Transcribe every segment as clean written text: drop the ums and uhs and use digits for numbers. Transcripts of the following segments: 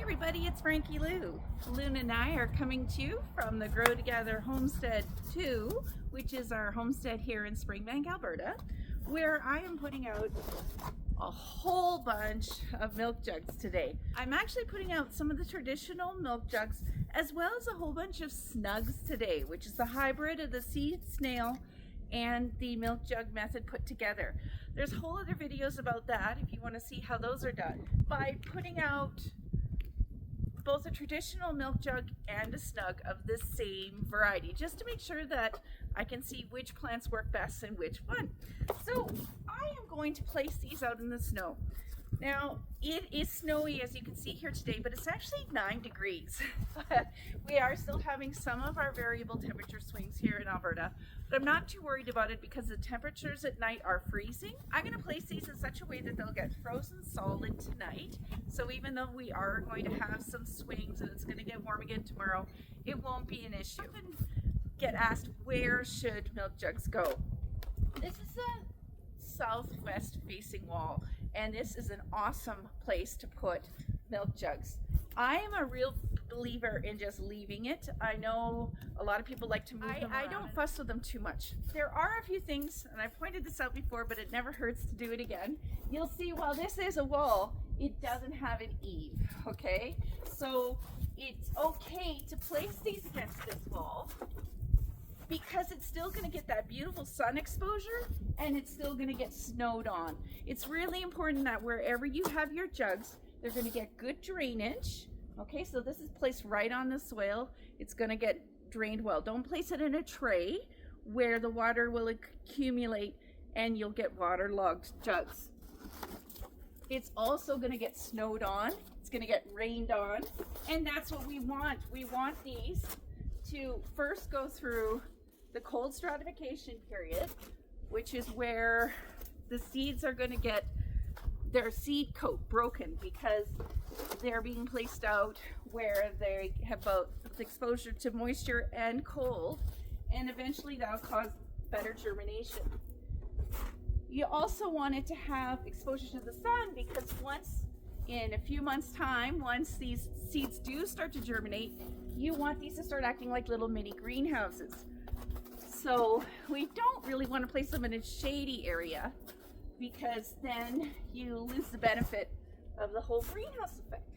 everybody, it's Frankie-Lou. Luna and I are coming to you from the Grow Together Homestead 2, which is our homestead here in Springbank, Alberta, where I am putting out a whole bunch of milk jugs today. I'm actually putting out some of the traditional milk jugs as well as a whole bunch of snugs today, which is the hybrid of the seed snail and the milk jug method put together. There's whole other videos about that if you want to see how those are done. By putting out both a traditional milk jug and a snug of the same variety, just to make sure that I can see which plants work best and which one. So I am going to place these out in the snow. Now it is snowy, as you can see here today, but it's actually 9 degrees. We are still having some of our variable temperature swings here in Alberta, but I'm not too worried about it because the temperatures at night are freezing. I'm going to place these in such a way that they'll get frozen solid tonight. So even though we are going to have some swings and it's going to get warm again tomorrow, it won't be an issue. I often get asked, where should milk jugs go? This is a southwest facing wall, and this is an awesome place to put milk jugs. I am a real believer in just leaving it. I know a lot of people like to move them around. I don't fuss with them too much. There are a few things, and I pointed this out before, but it never hurts to do it again. You'll see while this is a wall, it doesn't have an eave, okay? So it's okay to place these against this wall because it's still going to get that beautiful sun exposure and it's still going to get snowed on. It's really important that wherever you have your jugs, they're going to get good drainage. Okay, so this is placed right on the soil. It's going to get drained well. Don't place it in a tray where the water will accumulate and you'll get waterlogged jugs. It's also going to get snowed on. It's going to get rained on, and that's what we want. We want these to first go through the cold stratification period, which is where the seeds are going to get their seed coat broken because they're being placed out where they have both exposure to moisture and cold, and eventually that'll cause better germination. You also want it to have exposure to the sun because once in a few months time, once these seeds do start to germinate, you want these to start acting like little mini greenhouses. So we don't really want to place them in a shady area because then you lose the benefit of the whole greenhouse effect.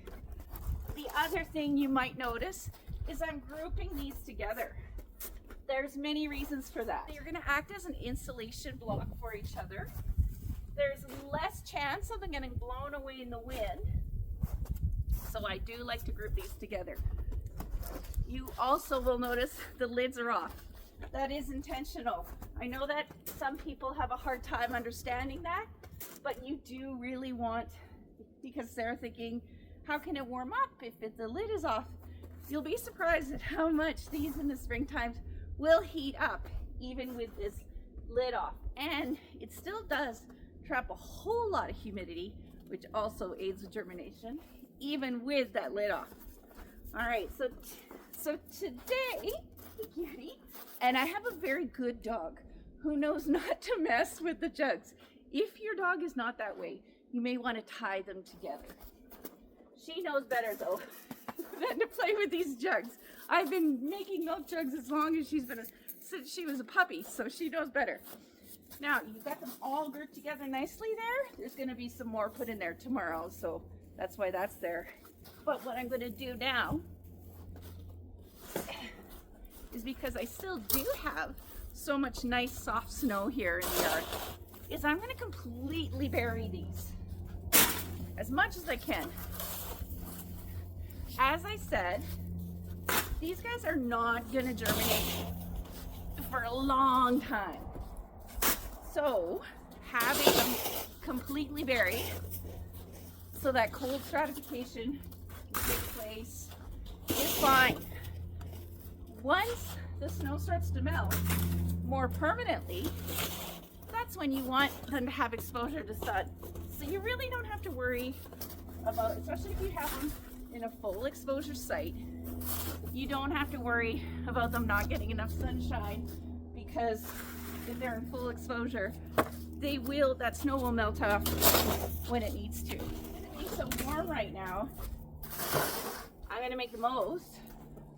The other thing you might notice is I'm grouping these together. There's many reasons for that. They're going to act as an insulation block for each other. There's less chance of them getting blown away in the wind. So I do like to group these together. You also will notice the lids are off. That is intentional. I know that some people have a hard time understanding that, but you do really want, because they're thinking, how can it warm up if the lid is off? You'll be surprised at how much these in the springtime will heat up even with this lid off. And it still does trap a whole lot of humidity, which also aids with germination, even with that lid off. All right, so today, Kitty, and I have a very good dog who knows not to mess with the jugs. If your dog is not that way, you may want to tie them together. She knows better though than to play with these jugs. I've been making milk jugs as long as since she was a puppy, so she knows better. Now you've got them all grouped together nicely there. There's going to be some more put in there tomorrow, so that's why that's there. But what I'm going to do now is, because I still do have so much nice soft snow here in the yard, is I'm going to completely bury these as much as I can. As I said, these guys are not going to germinate for a long time. So having them completely buried so that cold stratification can take place is fine. Once the snow starts to melt more permanently, that's when you want them to have exposure to sun. So you really don't have to worry about, especially if you have them in a full exposure site, you don't have to worry about them not getting enough sunshine, because if they're in full exposure, that snow will melt off when it needs to. It's so warm right now try to make the most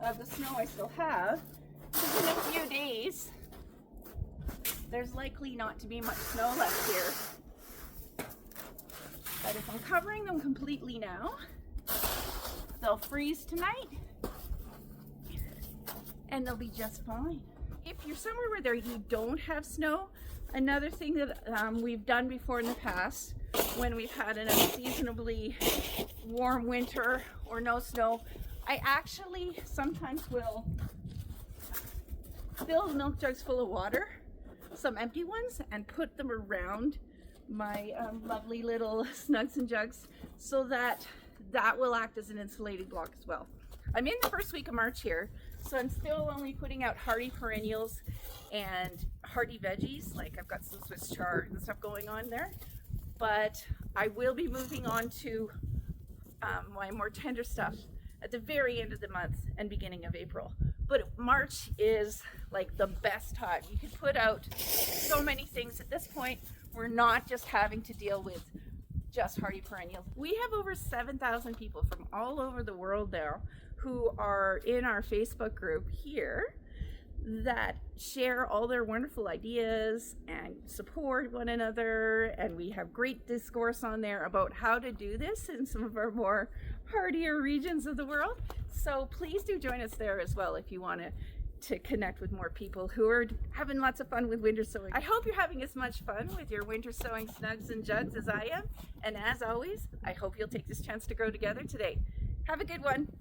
of the snow I still have, because in a few days there's likely not to be much snow left here. But if I'm covering them completely now, they'll freeze tonight and they'll be just fine. If you're somewhere where you don't have snow, another thing that we've done before in the past, when we've had an unseasonably warm winter or no snow, I actually sometimes will fill milk jugs full of water, some empty ones, and put them around my lovely little snugs and jugs, so that will act as an insulating block as well. I'm in the first week of March here, so I'm still only putting out hardy perennials and hardy veggies, like I've got some Swiss chard and stuff going on there, but I will be moving on to my more tender stuff at the very end of the month and beginning of April. But March is like the best time. You can put out so many things at this point. We're not just having to deal with just hardy perennials. We have over 7,000 people from all over the world now who are in our Facebook group here that share all their wonderful ideas and support one another, and we have great discourse on there about how to do this in some of our more hardier regions of the world. So please do join us there as well if you want to connect with more people who are having lots of fun with winter sowing. I hope you're having as much fun with your winter sowing snugs and jugs as I am, and as always, I hope you'll take this chance to grow together today. Have a good one.